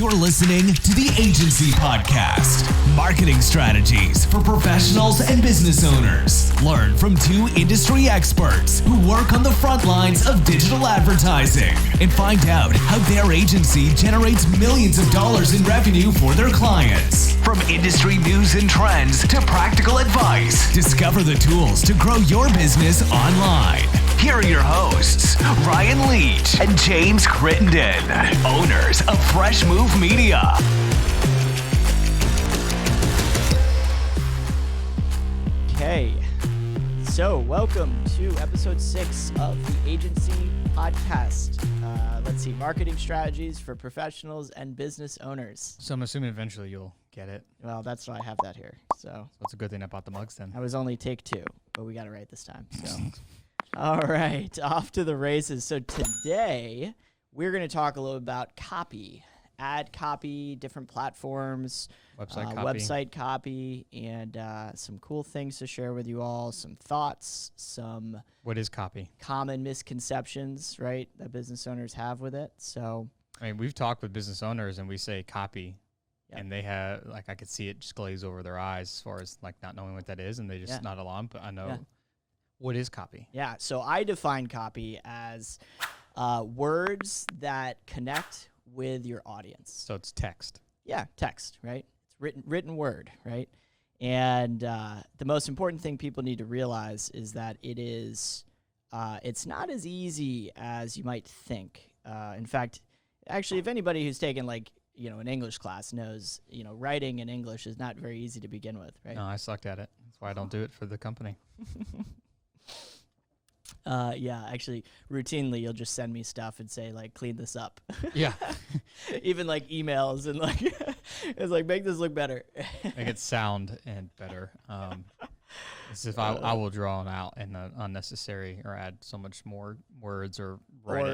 You're listening to the Agency Podcast, marketing strategies for professionals and business owners. Learn from two industry experts who work on the front lines of digital advertising and find out how their agency generates millions of dollars in revenue for their clients. From industry news and trends to practical advice, discover the tools to grow your business online. Here are your hosts, Ryan Leach and James Crittenden, owners of Fresh Move Media. Okay, so welcome to episode 6 of the Agency Podcast. Let's see, marketing strategies for professionals and business owners. So I'm assuming eventually you'll get it. Well, that's why I have that here. So It's a good thing I bought the mugs then. I was only take 2, but we got it right this time. So, all right, off to the races. So today we're going to talk a little about copy, ad copy, different platforms, website copy, and some cool things to share with you all, some thoughts, some What is copy? common misconceptions, right, that business owners have with it. So, I mean, we've talked with business owners and we say copy, Yep. and they have, like, I could see it just glaze over their eyes as far as, like, not knowing what that is, and they just nod along, but I know. Yeah. What is copy? yeah, so I define copy as words that connect with your audience. So it's text. Yeah, text, right? It's written word, right? And the most important thing people need to realize is that it's not as easy as you might think. In fact, actually, if anybody who's taken an English class knows, writing in English is not very easy to begin with, right? No, I sucked at it. That's why I don't do it for the company. Yeah, actually, routinely you'll just send me stuff and say clean this up. Yeah. Even emails and it's make this look better. Make it sound and better. As if I will draw it out and unnecessary or add so much more words or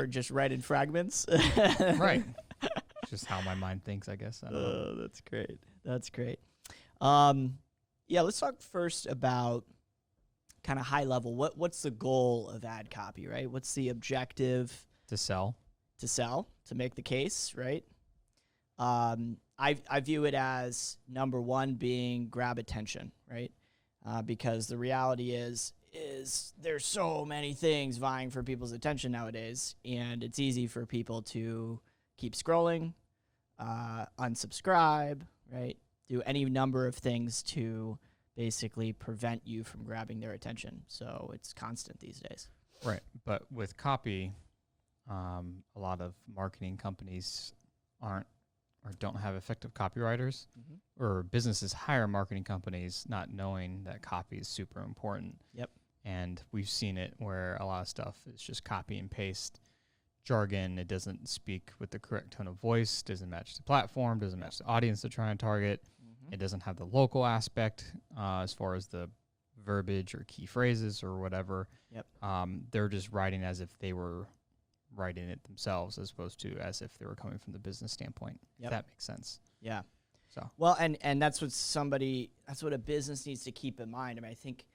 just write in fragments. Right. Just how my mind thinks, I guess. I don't know. Oh, that's great. That's great. Yeah, let's talk first about kind of high level. What's the goal of ad copy, right? What's the objective? To sell. To make the case, right? I view it as number one being grab attention, right? Because the reality is there's so many things vying for people's attention nowadays, and it's easy for people to keep scrolling, unsubscribe, right? Do any number of things to basically prevent you from grabbing their attention. So it's constant these days. Right. But with copy, a lot of marketing companies don't have effective copywriters, or businesses hire marketing companies not knowing that copy is super important. Yep. And we've seen it where a lot of stuff is just copy and paste jargon. It doesn't speak with the correct tone of voice, doesn't match the platform, doesn't match the audience they're trying to target. It doesn't have the local aspect as far as the verbiage or key phrases or whatever. Yep. They're just writing as if they were writing it themselves as opposed to as if they were coming from the business standpoint. Yep. If that makes sense. Yeah. So well, and that's what a business needs to keep in mind. I mean, I think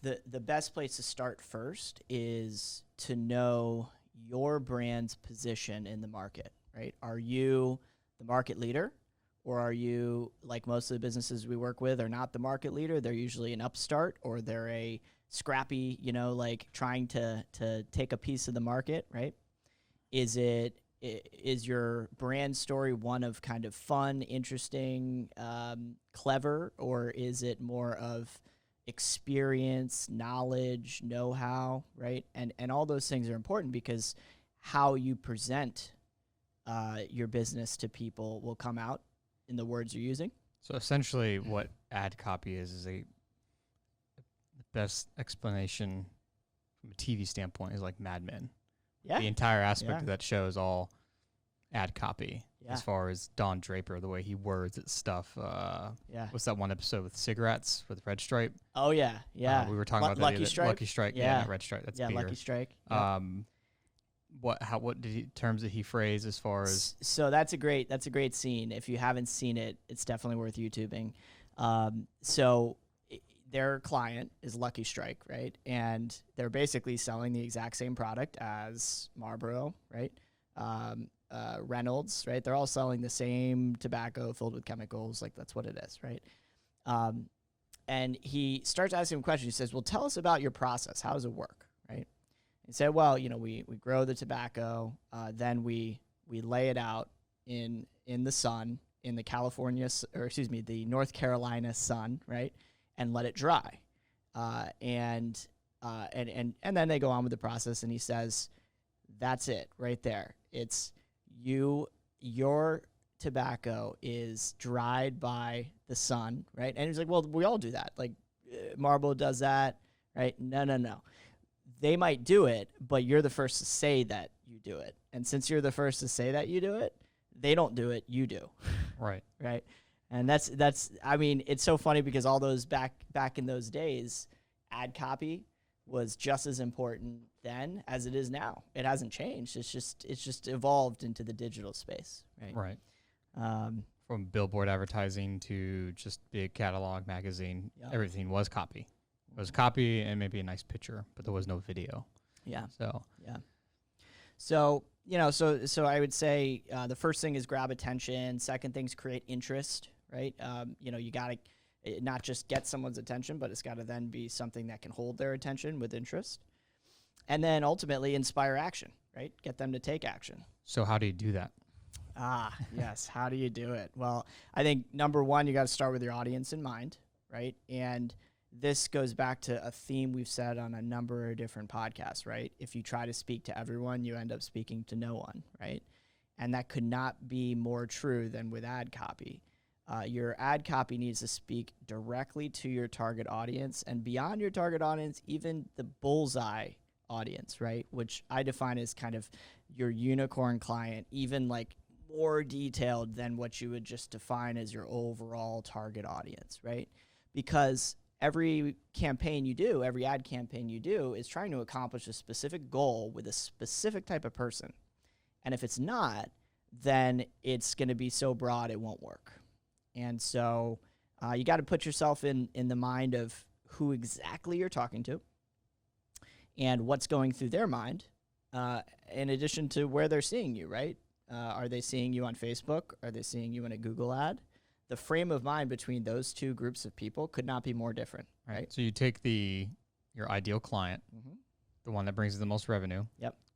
the best place to start first is to know your brand's position in the market, right? Are you the market leader? Or are you, like most of the businesses we work with, are not the market leader? They're usually an upstart, or they're a scrappy, trying to take a piece of the market, right? Is your brand story one of kind of fun, interesting, clever, or is it more of experience, knowledge, know-how, right? And all those things are important because how you present your business to people will come out in the words you're using. So essentially what ad copy is the best explanation from a TV standpoint is like Mad Men. Yeah. The entire aspect of that show is all ad copy. Yeah. As far as Don Draper, the way he words it stuff. What's that one episode with cigarettes with Red Stripe? Oh, yeah. Yeah. We were talking about Lucky that. Strike? Lucky Strike. Yeah, not Red Stripe. That's beer. Lucky Strike. Yeah. What terms did he phrase as far as? So that's a great scene. If you haven't seen it, it's definitely worth YouTubing. So their client is Lucky Strike, right? And they're basically selling the exact same product as Marlboro, right? Reynolds, right? They're all selling the same tobacco filled with chemicals. Like that's what it is, right? And he starts asking him questions. He says, well, tell us about your process. How does it work, right? He said, well, we grow the tobacco, then we lay it out in the sun, in the the North Carolina sun, right? And let it dry. And then they go on with the process, and he says, that's it right there. It's your tobacco is dried by the sun, right? And he's like, well, we all do that. Like Marlboro does that, right? No. They might do it, but you're the first to say that you do it. And since you're the first to say that you do it, they don't do it, you do. Right. Right. And that's I mean, it's so funny because all those back in those days, ad copy was just as important then as it is now. It hasn't changed. It's just evolved into the digital space. Right. From billboard advertising to just big catalog magazine, everything was copy. It was copy and maybe a nice picture, but there was no video. Yeah. So So I would say the first thing is grab attention. Second thing is create interest, right? You got to not just get someone's attention, but it's got to then be something that can hold their attention with interest. And then ultimately inspire action, right? Get them to take action. So how do you do that? Yes. How do you do it? Well, I think number one, you got to start with your audience in mind, right? And this goes back to a theme we've said on a number of different podcasts, right? If you try to speak to everyone, you end up speaking to no one, right? And that could not be more true than with ad copy. Your ad copy needs to speak directly to your target audience and beyond your target audience, even the bullseye audience, right? Which I define as kind of your unicorn client, even like more detailed than what you would just define as your overall target audience, right? Because every campaign you do, every ad campaign you do is trying to accomplish a specific goal with a specific type of person. And if it's not, then it's going to be so broad it won't work. And so you got to put yourself in the mind of who exactly you're talking to and what's going through their mind, in addition to where they're seeing you, right? Are they seeing you on Facebook? Are they seeing you in a Google ad? The frame of mind between those two groups of people could not be more different, right? So you take your ideal client, the one that brings you the most revenue,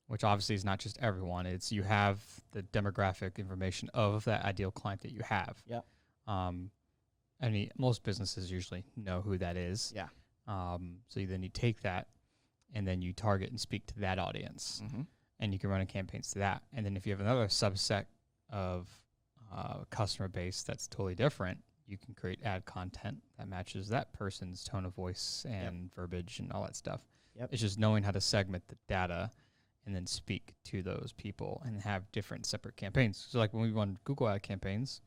which obviously is not just everyone. It's you have the demographic information of that ideal client that you have. I mean, most businesses usually know who that is. So then you take that and then you target and speak to that audience, and you can run campaigns to that. And then if you have another subset of customer base that's totally different, you can create ad content that matches that person's tone of voice and verbiage and all that stuff. It's just knowing how to segment the data and then speak to those people and have different separate campaigns. So like when we run Google ad campaigns,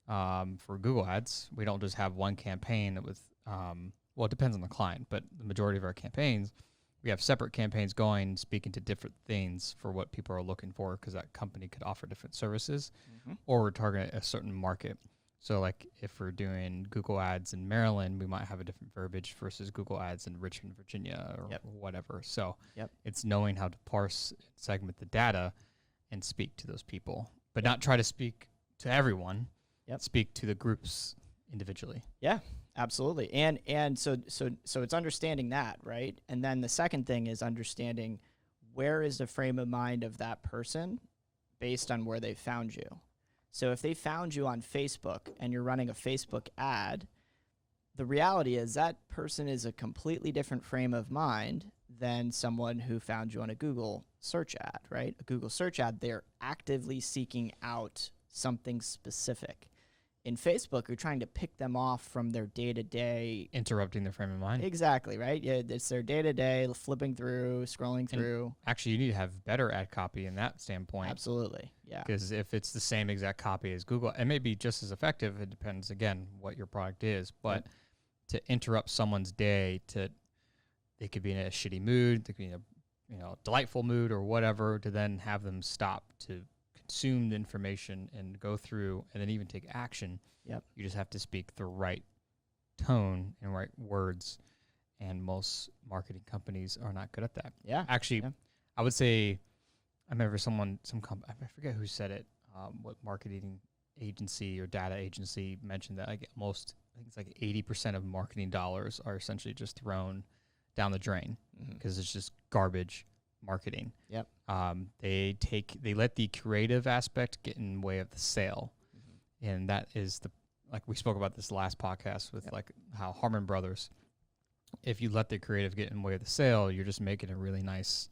for Google ads, we don't just have one campaign with, well, it depends on the client, but the majority of our campaigns, we have separate campaigns going, speaking to different things for what people are looking for, because that company could offer different services, or we're targeting a certain market. So like if we're doing Google ads in Maryland, we might have a different verbiage versus Google ads in Richmond, Virginia, or whatever. So it's knowing how to parse, segment the data, and speak to those people, but not try to speak to everyone. Speak to the groups individually. Yeah, absolutely. And so it's understanding that, right? And then the second thing is understanding where is the frame of mind of that person based on where they found you. So if they found you on Facebook and you're running a Facebook ad, the reality is that person is a completely different frame of mind than someone who found you on a Google search ad, right? A Google search ad, they're actively seeking out something specific. In Facebook, you're trying to pick them off from their day-to-day. Interrupting their frame of mind. Exactly, right? Yeah, it's their day-to-day, flipping through, scrolling through. Actually, you need to have better ad copy in that standpoint. Absolutely, yeah. Because if it's the same exact copy as Google, it may be just as effective. It depends, again, what your product is. But to interrupt someone's day, they could be in a shitty mood, they could be in a delightful mood or whatever, to then have them stop to consume the information and go through and then even take action. You just have to speak the right tone and right words, and most marketing companies are not good at that. Actually, I would say I remember I forget who said it, what marketing agency or data agency mentioned that I think it's like 80% of marketing dollars are essentially just thrown down the drain because it's just garbage marketing. Yep. They let the creative aspect get in the way of the sale. And that is like we spoke about this last podcast with like how Harmon Brothers, if you let the creative get in the way of the sale, you're just making a really nice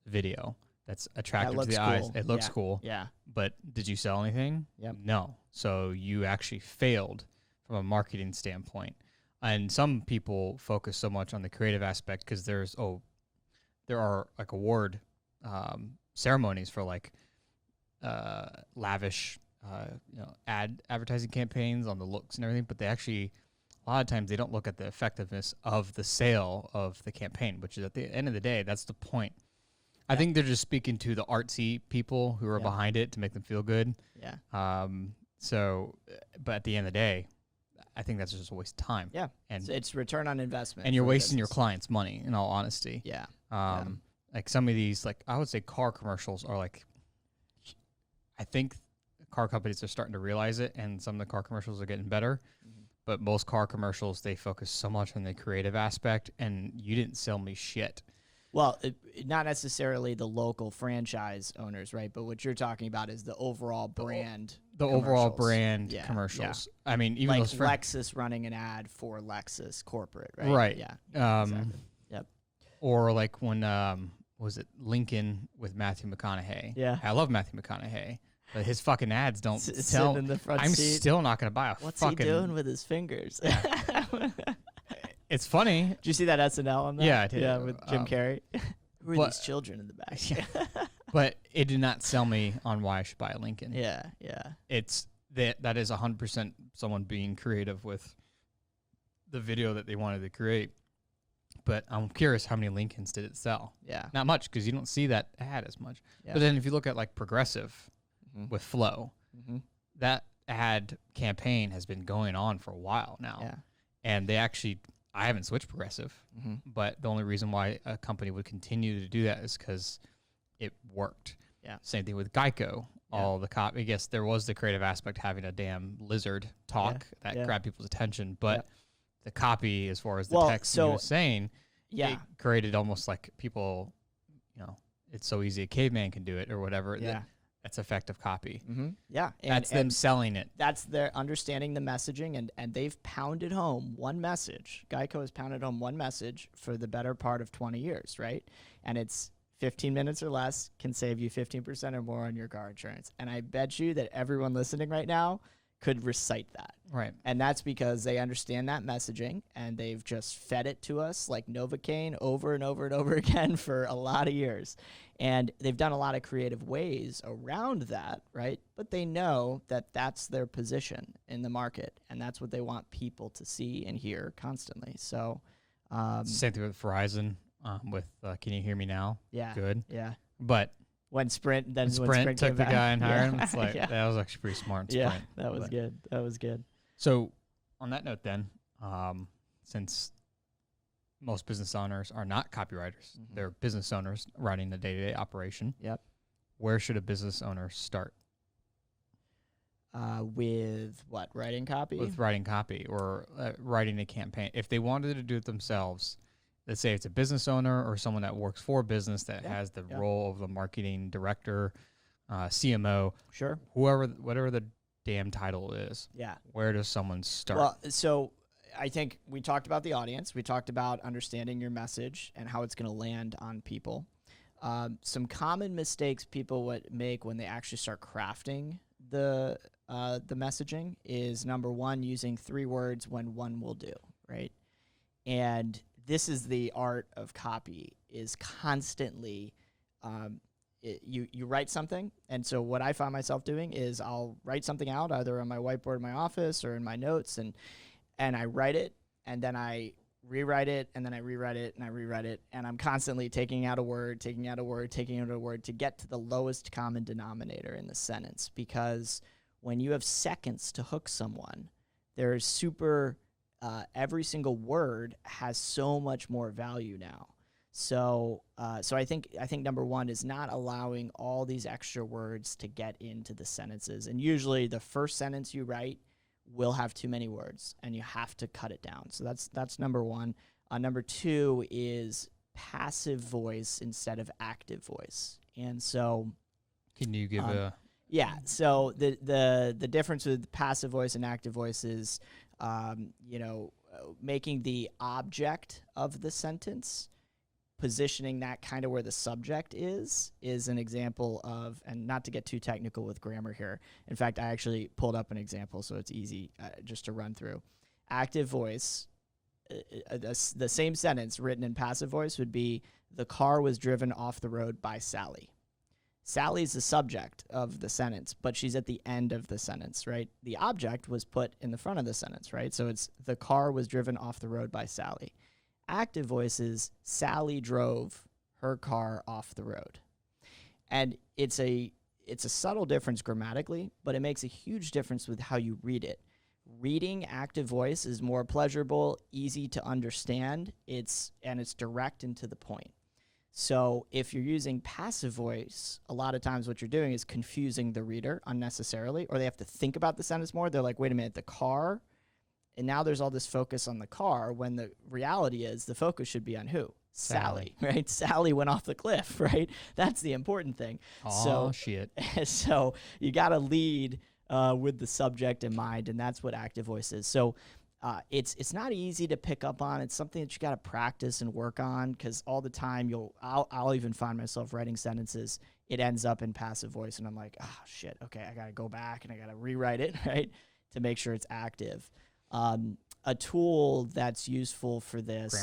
video that's attractive to the eyes. It looks cool. Yeah. But did you sell anything? Yep. No. So you actually failed from a marketing standpoint. And some people focus so much on the creative aspect because there are like award ceremonies for like lavish advertising campaigns on the looks and everything, but they actually a lot of times they don't look at the effectiveness of the sale of the campaign, which is at the end of the day, that's the point. I think they're just speaking to the artsy people who are behind it to make them feel good. Yeah. But at the end of the day, I think that's just a waste of time. Yeah. And it's return on investment. And you're wasting your client's money, in all honesty. Yeah. Like some of these, like I would say car commercials are like, I think car companies are starting to realize it, and some of the car commercials are getting better. But most car commercials, they focus so much on the creative aspect, and you didn't sell me shit. Well, not necessarily the local franchise owners, right? But what you're talking about is the overall brand. The overall brand commercials. Yeah. I mean, even like Lexus running an ad for Lexus corporate, right? Right. Yeah. Exactly. Yep. Or like when was it Lincoln with Matthew McConaughey? Yeah. I love Matthew McConaughey, but his fucking ads don't sell. In the front I'm seat. still not going to buy a What's fucking. What's he doing with his fingers? It's funny. Did you see that SNL on that? Yeah, I did. Yeah, with Jim Carrey. Who are these children in the back? But it did not sell me on why I should buy a Lincoln. Yeah. It's that is 100% someone being creative with the video that they wanted to create. But I'm curious, how many Lincolns did it sell? Yeah. Not much, because you don't see that ad as much. Yeah. But then if you look at like Progressive with Flow, that ad campaign has been going on for a while now. Yeah. And they actually, I haven't switched Progressive, but the only reason why a company would continue to do that is because it worked. Yeah. Same thing with Geico. All the I guess there was the creative aspect, having a damn lizard talk that grabbed people's attention, but the copy, as far as the text you were saying, it created almost like people, it's so easy a caveman can do it or whatever. Yeah. That's effective copy. Yeah. That's them selling it. That's their understanding the messaging, and they've pounded home one message. Geico has pounded home one message for the better part of 20 years, right? And it's 15 minutes or less can save you 15% or more on your car insurance. And I bet you that everyone listening right now could recite that. Right. And that's because they understand that messaging, and they've just fed it to us like Novocaine over and over and over again for a lot of years. And they've done a lot of creative ways around that, right? But they know that that's their position in the market, and that's what they want people to see and hear constantly. So, same thing with Verizon. With Can You Hear Me Now? Yeah. Good. Yeah. But when Sprint took the guy and hired him, it's like that was actually pretty smart. Yeah, that was good. That was good. So, on that note, then, since most business owners are not copywriters, they're business owners running the day-to-day operation. Yep. Where should a business owner start? With what? Writing copy? With writing copy or writing a campaign. If they wanted to do it themselves, let's say it's a business owner or someone that works for a business that has the role of the marketing director, CMO, sure, whatever the damn title is. Yeah. Where does someone start? Well, so I think we talked about the audience. We talked about understanding your message and how it's going to land on people. Some common mistakes people would make when they actually start crafting the messaging is, number one, using 3 words when one will do, right? And this is the art of copy, is constantly you write something. And so what I find myself doing is I'll write something out either on my whiteboard in my office or in my notes, and I write it, and then I rewrite it, and then I rewrite it, and I rewrite it, and I'm constantly taking out a word, taking out a word, taking out a word to get to the lowest common denominator in the sentence. Because when you have seconds to hook someone, there's every single word has so much more value now. So, so I think number one is not allowing all these extra words to get into the sentences. And usually, the first sentence you write will have too many words, and you have to cut it down. So that's number one. Number two is passive voice instead of active voice. And so, can you give a? Yeah. So the difference with passive voice and active voice is, making the object of the sentence, positioning that kind of where the subject is an example of, and not to get too technical with grammar here. In fact, I actually pulled up an example, so it's easy just to run through. Active voice, the same sentence written in passive voice would be, the car was driven off the road by Sally. Sally's the subject of the sentence, but she's at the end of the sentence, right? The object was put in the front of the sentence, right? So it's, the car was driven off the road by Sally. Active voice is, Sally drove her car off the road. And it's a subtle difference grammatically, but it makes a huge difference with how you read it. Reading active voice is more pleasurable, easy to understand, it's direct and to the point. So if you're using passive voice, a lot of times what you're doing is confusing the reader unnecessarily, or they have to think about the sentence more. They're like, wait a minute, the car? And now there's all this focus on the car, when the reality is the focus should be on who? Sally, right? Sally went off the cliff, right? That's the important thing. Oh, shit. So you got to lead with the subject in mind, and that's what active voice is. So it's not easy to pick up on. It's something that you got to practice and work on, because all the time I'll even find myself writing sentences, it ends up in passive voice, and I'm like, oh shit, okay, I got to go back and I got to rewrite it, right, to make sure it's active. A tool that's useful for this.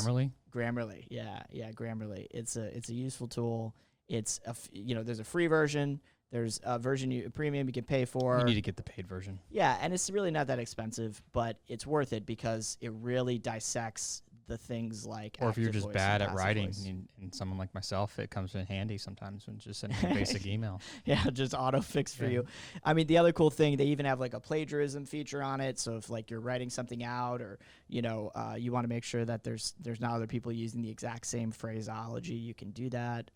Grammarly, yeah, Grammarly. It's a useful tool. It's there's a free version. There's a version, a premium you can pay for. You need to get the paid version. Yeah, and it's really not that expensive, but it's worth it because it really dissects the things like. Or if you're just bad at writing, and someone like myself, it comes in handy sometimes when just sending a basic email. Yeah, just auto fix for you. I mean, the other cool thing, they even have like a plagiarism feature on it. So if like you're writing something out, or you want to make sure that there's not other people using the exact same phraseology, you can do that.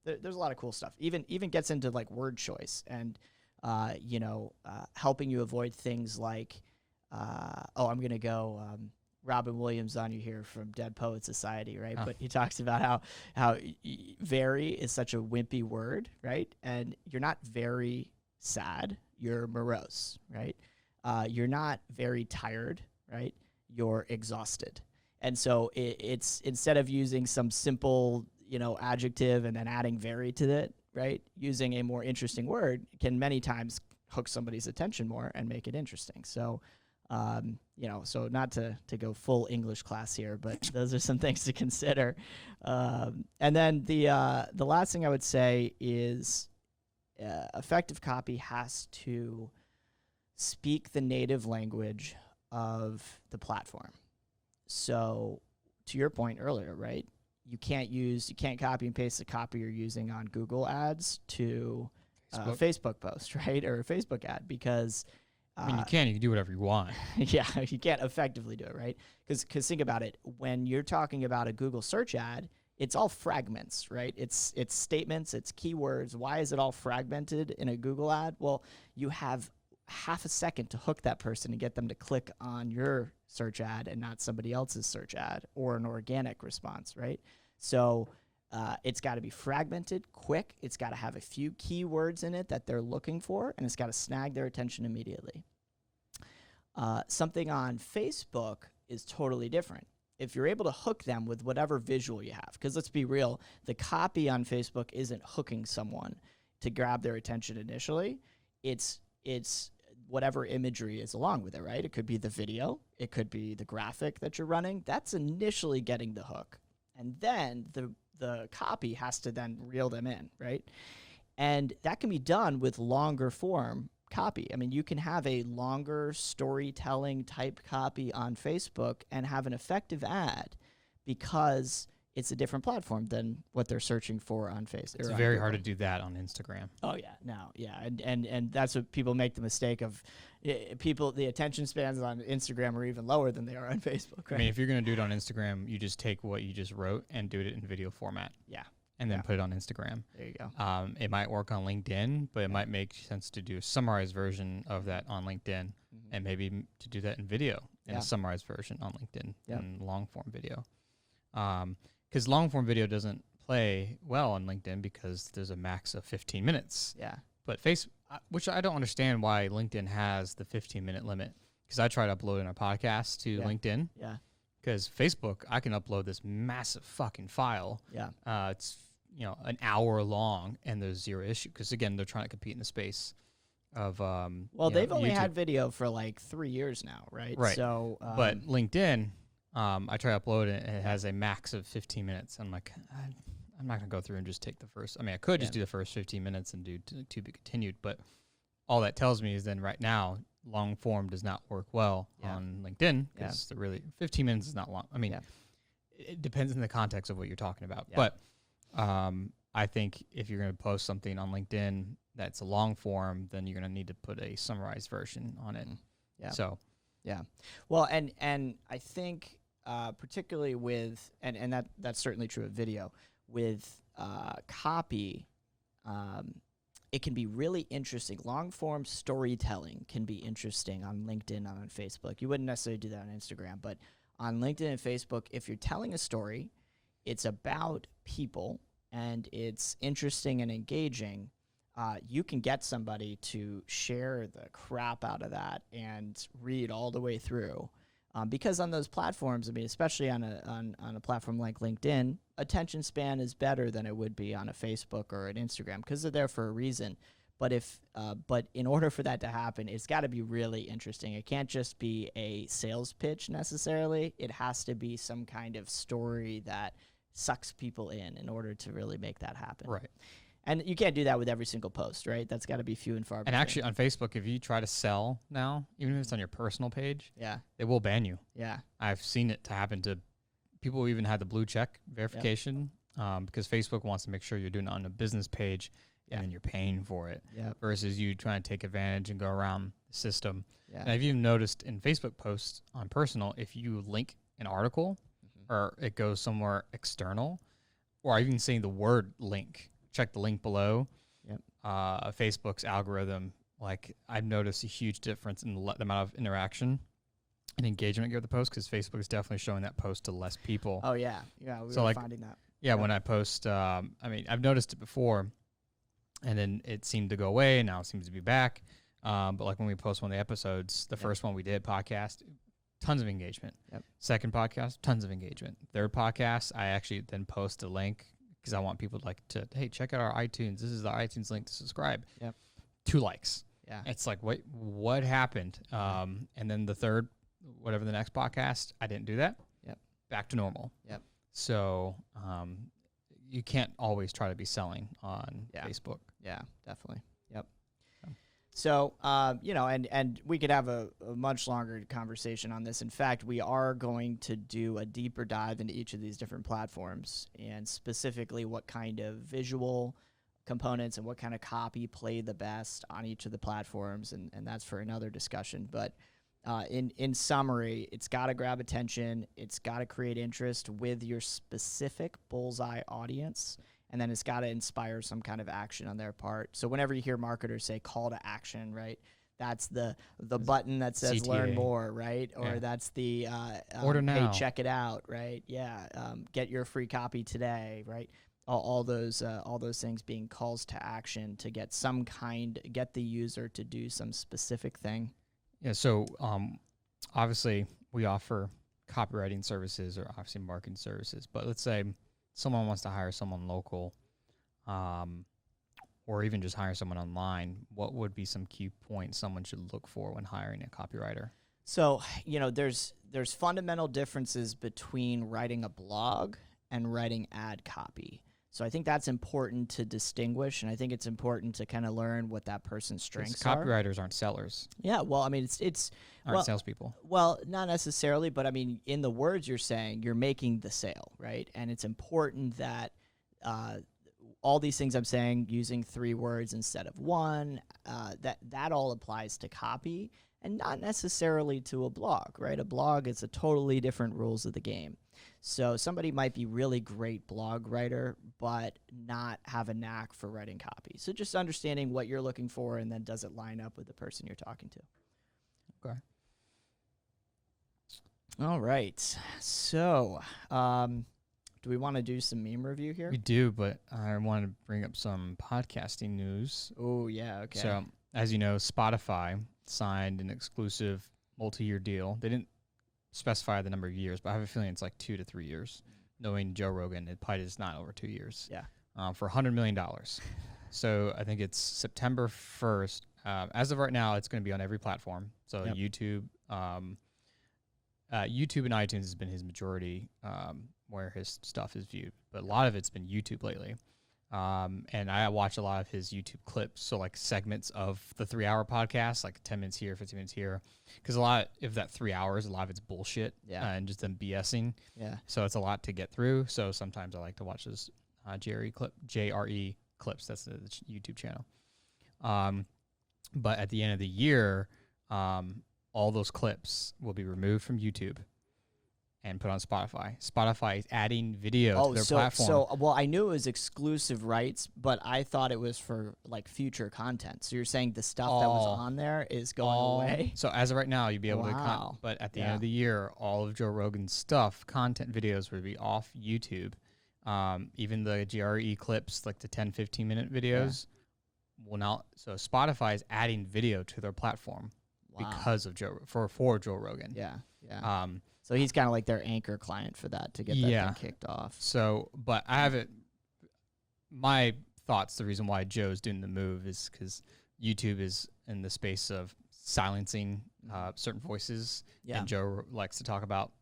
There's a lot of cool stuff. Even gets into like word choice and helping you avoid things like I'm gonna go Robin Williams on you here from Dead Poet Society, right? Oh. But he talks about how very is such a wimpy word, right? And you're not very sad, you're morose, right? You're not very tired, right? You're exhausted. And so it's instead of using some simple adjective and then adding very to it, right? Using a more interesting word can many times hook somebody's attention more and make it interesting. So, so not to go full English class here, but those are some things to consider. And then the last thing I would say is effective copy has to speak the native language of the platform. So to your point earlier, right? You can't copy and paste the copy you're using on Google ads to Facebook post, right? Or a Facebook ad, because I mean, you can do whatever you want. Yeah, you can't effectively do it, right? Because think about it. When you're talking about a Google search ad, it's all fragments, right? It's statements, it's keywords. Why is it all fragmented in a Google ad? Well, you have half a second to hook that person and get them to click on your search ad and not somebody else's search ad or an organic response, right? So it's got to be fragmented, quick. It's got to have a few keywords in it that they're looking for, and it's got to snag their attention immediately. Something on Facebook is totally different. If you're able to hook them with whatever visual you have, because let's be real, the copy on Facebook isn't hooking someone to grab their attention initially. It's whatever imagery is along with it, right? It could be the video. It could be the graphic that you're running. That's initially getting the hook. And then the copy has to then reel them in, right? And that can be done with longer form copy. I mean, you can have a longer storytelling type copy on Facebook and have an effective ad because it's a different platform than what they're searching for on Facebook. It's very hard to do that on Instagram. Oh yeah, no, yeah, and that's what people make the mistake of. People, the attention spans on Instagram are even lower than they are on Facebook. Right? I mean, if you're going to do it on Instagram, you just take what you just wrote and do it in video format. Yeah. And then put it on Instagram. There you go. It might work on LinkedIn, but it might make sense to do a summarized version of that on LinkedIn, and maybe to do that in video in a summarized version on LinkedIn in long form video. Because long form video doesn't play well on LinkedIn because there's a max of 15 minutes. Yeah. But which I don't understand why LinkedIn has the 15-minute limit, because I tried uploading a podcast to LinkedIn. Yeah. Because Facebook, I can upload this massive fucking file. Yeah. It's an hour long, and there's zero issue. Because again, they're trying to compete in the space of they've only YouTube. had video for like 3 years now, right? Right. So, but LinkedIn, I try to upload it, and it has a max of 15 minutes. I'm like, I'm not gonna go through and just take the first. I mean, I could just do the first 15 minutes and do to be continued, but all that tells me is then right now, long form does not work well on LinkedIn because the really 15 minutes is not long. I mean, it depends on the context of what you're talking about. Yeah. But I think if you're going to post something on LinkedIn that's a long form, then you're going to need to put a summarized version on it. Yeah. So, well, and I think particularly with and that's certainly true of video with copy. It can be really interesting. Long-form storytelling can be interesting on LinkedIn and on Facebook. You wouldn't necessarily do that on Instagram, but on LinkedIn and Facebook, if you're telling a story, it's about people, and it's interesting and engaging, you can get somebody to share the crap out of that and read all the way through. Because on those platforms, I mean, especially on a platform like LinkedIn, attention span is better than it would be on a Facebook or an Instagram because they're there for a reason. But in order for that to happen, it's got to be really interesting. It can't just be a sales pitch necessarily. It has to be some kind of story that sucks people in order to really make that happen. right. And you can't do that with every single post, right? That's got to be few and far between. And actually on Facebook, if you try to sell now, even if it's on your personal page, they will ban you. Yeah. I've seen it to happen to people who even had the blue check verification because Facebook wants to make sure you're doing it on a business page and then you're paying for it versus you trying to take advantage and go around the system. Yeah. And I've even noticed in Facebook posts on personal, if you link an article or it goes somewhere external, or even saying the word link, check the link below. Facebook's algorithm, like I've noticed a huge difference in the amount of interaction and engagement you get with the post because Facebook is definitely showing that post to less people. Oh yeah, we were finding that. Yeah, when I post, I mean, I've noticed it before, and then it seemed to go away. Now it seems to be back. But like when we post one of the episodes, the first one we did podcast, tons of engagement. Second podcast, tons of engagement. Third podcast, I actually then post a link because I want people to hey, check out our iTunes. This is the iTunes link to subscribe. 2 likes. Yeah. It's like, wait, what happened? And then the third, whatever the next podcast, I didn't do that. Back to normal. So you can't always try to be selling on Facebook. Yeah, definitely. So, and we could have a much longer conversation on this. In fact, we are going to do a deeper dive into each of these different platforms and specifically what kind of visual components and what kind of copy play the best on each of the platforms. And that's for another discussion. But in summary, it's got to grab attention. It's got to create interest with your specific bullseye audience. And then it's got to inspire some kind of action on their part. So whenever you hear marketers say call to action, right, that's the button that says CTA. Learn more, right? Or that's the Order now. Hey, check it out, right? Yeah, get your free copy today, right? All those things being calls to action to get the user to do some specific thing. Yeah. So obviously we offer copywriting services or obviously marketing services, but let's say someone wants to hire someone local, or even just hire someone online, what would be some key points someone should look for when hiring a copywriter? So, there's fundamental differences between writing a blog and writing ad copy. So I think that's important to distinguish, and I think it's important to kind of learn what that person's strengths are. Copywriters aren't sellers. Yeah, well, I mean, it's aren't salespeople. Well, not necessarily, but I mean, in the words you're saying, you're making the sale, right? And it's important that all these things I'm saying, using 3 words instead of 1, that all applies to copy and not necessarily to a blog, right? A blog is a totally different rules of the game. So somebody might be really great blog writer, but not have a knack for writing copy. So just understanding what you're looking for, and then does it line up with the person you're talking to. Okay. All right. So do we want to do some meme review here? We do, but I want to bring up some podcasting news. Oh, yeah. Okay. So, as you know, Spotify signed an exclusive multi-year deal. They didn't specify the number of years, but I have a feeling it's like 2 to 3 years. Knowing Joe Rogan, it probably is not over 2 years. Yeah. For $100 million. So I think it's September 1st. As of right now, it's going to be on every platform. So Yep. YouTube, YouTube and iTunes has been his majority where his stuff is viewed, but a lot of it's been YouTube lately. And I watch a lot of his YouTube clips, so like segments of the 3-hour podcast, like 10 minutes here, 15 minutes here, because a lot of that 3 hours, a lot of it's bullshit, and just them BSing. Yeah. So it's a lot to get through. So sometimes I like to watch those JRE clips. That's the YouTube channel. But at the end of the year, all those clips will be removed from YouTube and put on Spotify. Spotify is adding video to their platform. So, well, I knew it was exclusive rights, but I thought it was for like future content. So you're saying the stuff that was on there is going away? So as of right now, you'd be able Wow. to, but at the end of the year, all of Joe Rogan's stuff, content videos would be off YouTube. Even the GRE clips, like the 10, 15-minute videos, will now. So Spotify is adding video to their platform because of for Joe Rogan. Yeah, yeah. So he's kind of like their anchor client for that to get that thing kicked off. So, but I have it. My thoughts, the reason why Joe's doing the move is because YouTube is in the space of silencing certain voices, and Joe likes to talk about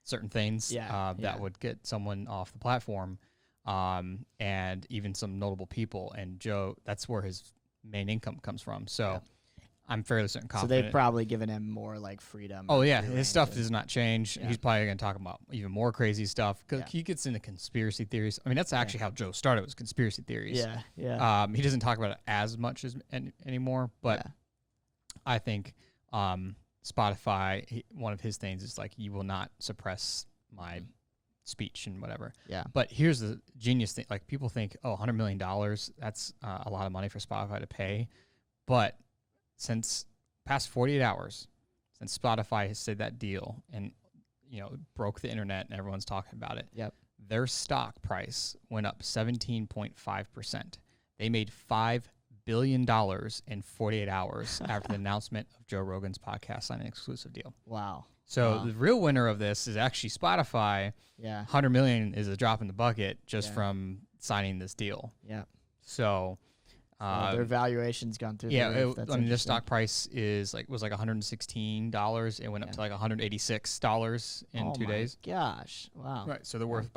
certain things that would get someone off the platform, and even some notable people. And Joe, that's where his main income comes from. So. I'm fairly certain confident. So they've probably given him more like freedom. Oh yeah, his stuff does not change. Yeah. He's probably going to talk about even more crazy stuff because he gets into conspiracy theories. I mean, that's actually how Joe started, was conspiracy theories. Yeah, yeah. He doesn't talk about it as much as anymore, but I think Spotify, one of his things is like, you will not suppress my speech and whatever. Yeah. But here's the genius thing: like, people think, oh, $100 million, that's a lot of money for Spotify to pay, but since past 48 hours, since Spotify has said that deal and broke the internet and everyone's talking about it, their stock price went up 17.5%. They made $5 billion in 48 hours after the announcement of Joe Rogan's podcast on an exclusive deal. Wow. So the real winner of this is actually Spotify. Yeah. $100 million is a drop in the bucket just from signing this deal. Yeah. So their valuation's gone through the roof. I mean, their stock price was like $116. It went up to like $186 in 2 days. Gosh, wow! Right, so they're worth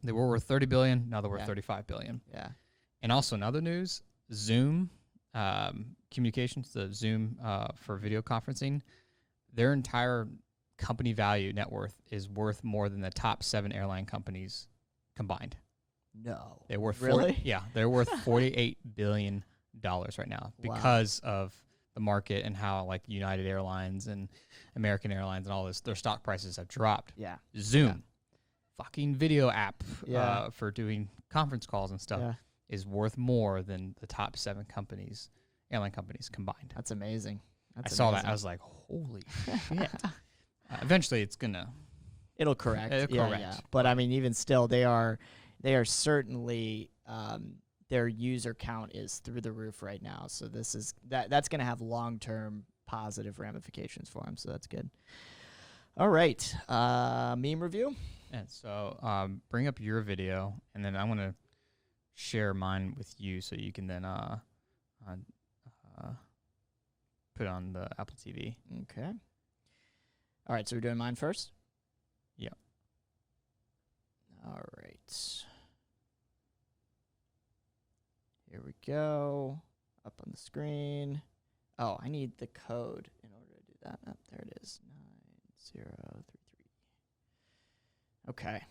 they were worth $30 billion. Now they're worth $35 billion. Yeah. And also in other news, Zoom Communications, the Zoom for video conferencing, their entire company value net worth is worth more than the top 7 airline companies combined. No. They're worth really? They're worth $48 billion right now because of the market and how like United Airlines and American Airlines and all this, their stock prices have dropped. Yeah. Zoom, fucking video app for doing conference calls and stuff, is worth more than the top 7 airline companies combined. That's amazing. I saw that. I was like, holy shit. Eventually it'll correct. It'll correct. Yeah. But I mean, even still, they are certainly, their user count is through the roof right now. So that's going to have long-term positive ramifications for them. So that's good. All right. Meme review. And so bring up your video, and then I want to share mine with you so you can then put on the Apple TV. Okay. All right. So we're doing mine first? Yeah. All right. Here we go. Up on the screen. Oh, I need the code in order to do that. Oh, there it is. 9033. Okay.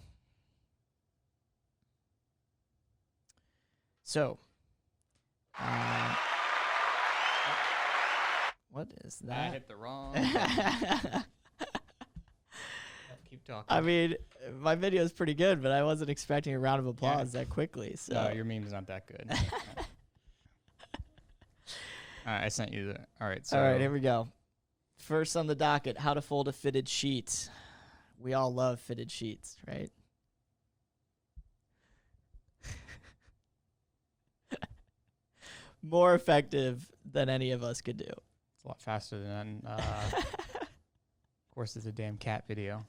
So, what is that? I hit the wrong. Keep talking. I mean, my video is pretty good, but I wasn't expecting a round of applause that quickly. So No, your meme's not that good. All right, I sent you the. All right, so. all right, here we go. First on the docket, how to fold a fitted sheet. We all love fitted sheets, right? More effective than any of us could do. It's a lot faster than. Of course, it's a damn cat video.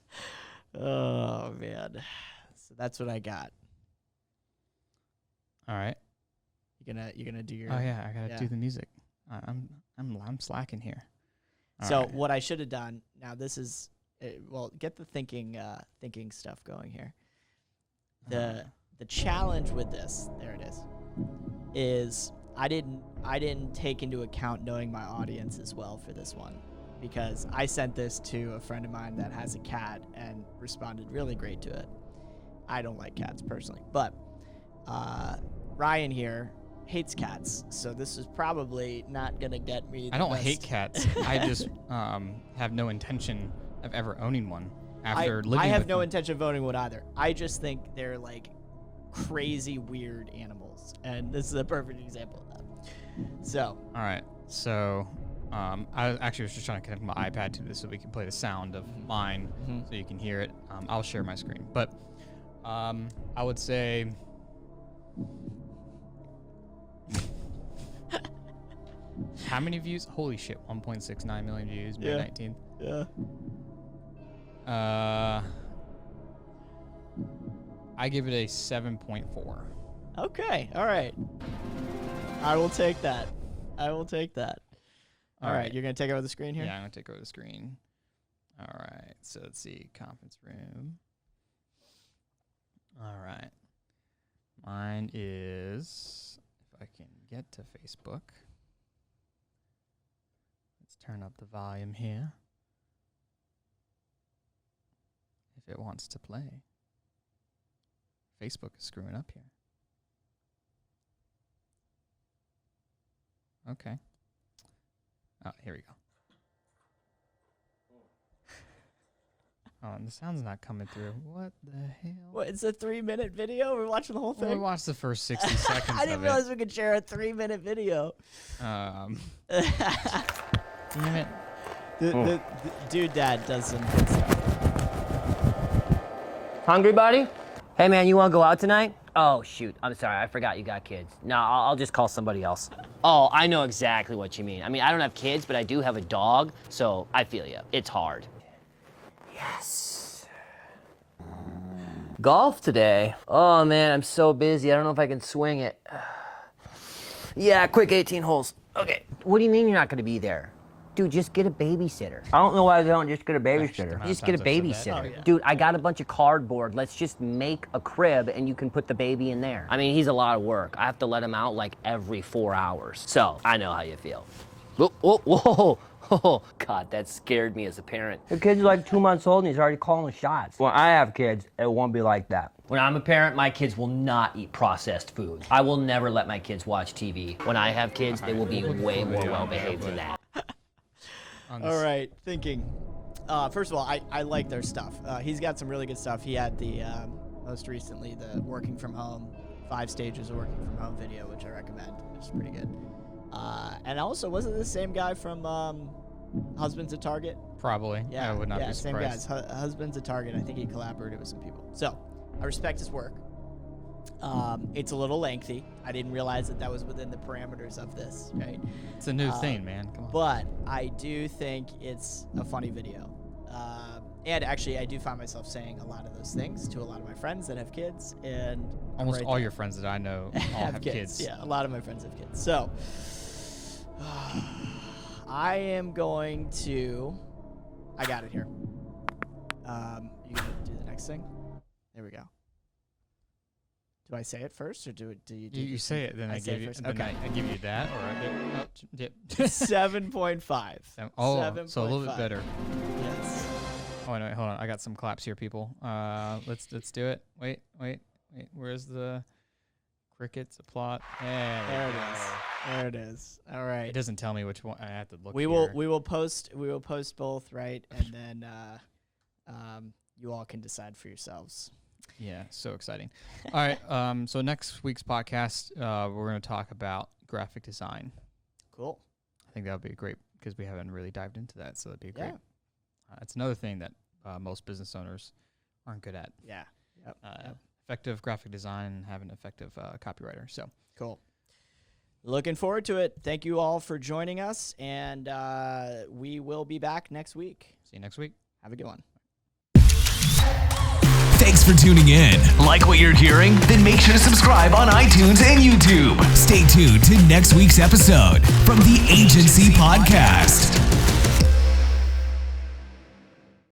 Oh man, so that's what I got. All right. You're gonna do your. Oh yeah, I gotta do the music. I'm slacking here. All So right. what I should have done. Now this is well, get the thinking stuff going here. The challenge with this, there it is I didn't take into account knowing my audience as well for this one, because I sent this to a friend of mine that has a cat and responded really great to it. I don't like cats personally, but Ryan here hates cats, so this is probably not gonna get me. I don't hate cats. I just have no intention of ever owning one after living. I have with no them. intention of owning one either. I just think they're like crazy weird animals, and this is a perfect example of that. So All right. So I actually was just trying to connect my iPad to this so we can play the sound of mine so you can hear it. I'll share my screen. But I would say how many views? Holy shit, 1.69 million views, May 19th. Yeah. I give it a 7.4. Okay. All right. I will take that. All right. You're gonna take over the screen here. Yeah, I'm gonna take over the screen. All right. So let's see, conference room. All right. Mine is, if I can get to Facebook. Let's turn up the volume here. If it wants to play. Facebook is screwing up here. Okay. Oh, here we go. Oh, and the sound's not coming through. What the hell? What? It's a 3-minute video. We're watching the whole Well, thing. we watched the first 60 seconds. I didn't of realize we could share a 3-minute video. Damn it. The dude dad does some good stuff. Hungry, buddy? Hey, man, you want to go out tonight? Oh, shoot. I'm sorry. I forgot you got kids. No, I'll just call somebody else. Oh, I know exactly what you mean. I mean, I don't have kids, but I do have a dog, so I feel you. It's hard. Yes. Golf today? Oh, man, I'm so busy. I don't know if I can swing it. Yeah, quick 18 holes. Okay. What do you mean you're not going to be there? Dude, just get a babysitter. I don't know why they don't just get a babysitter. Just get a babysitter. Oh, yeah. Dude, I got a bunch of cardboard. Let's just make a crib and you can put the baby in there. I mean, he's a lot of work. I have to let him out like every 4 hours. So, I know how you feel. Whoa, whoa, whoa. Oh, God, that scared me as a parent. The kid's like 2 months old and he's already calling shots. When I have kids, it won't be like that. When I'm a parent, my kids will not eat processed food. I will never let my kids watch TV. When I have kids, they will be way more well-behaved than that. All right, thinking. First of all, I like their stuff. He's got some really good stuff. He had the most recently the working from home, 5 stages of working from home video, which I recommend. It's pretty good. And also, wasn't the same guy from Husbands at Target? Probably. Yeah, I would not be same surprised. guys. Husbands at Target. I think he collaborated with some people. So I respect his work. It's a little lengthy. I didn't realize that was within the parameters of this, right? It's a new thing, man. Come on. But I do think it's a funny video. And actually, I do find myself saying a lot of those things to a lot of my friends that have kids. And I'm Almost right all there. your friends that I know all have kids. Yeah, a lot of my friends have kids. So I am going to. I got it here. You gonna do the next thing? There we go. Do I say it first, or do you? You say it, then I say give it you. first. Then Okay. I give you that, or 7.5. Oh, 7.5. so a little bit better. Yes. Oh no, hold on. I got some claps here, people. Let's do it. Wait. Where's the crickets? Applaud. There it is. There it is. All right. It doesn't tell me which one. I have to look. We will post both, right, and then you all can decide for yourselves. Yeah, so exciting. All right. So next week's podcast, we're going to talk about graphic design. Cool. I think that would be great because we haven't really dived into that, so that'd be great. Yeah. It's another thing that most business owners aren't good at. Yeah. Yep. Effective graphic design and have an effective copywriter. So cool. Looking forward to it. Thank you all for joining us, and we will be back next week. See you next week. Have a good one. Thanks for tuning in. Like what you're hearing? Then make sure to subscribe on iTunes and YouTube. Stay tuned to next week's episode from the Agency Podcast.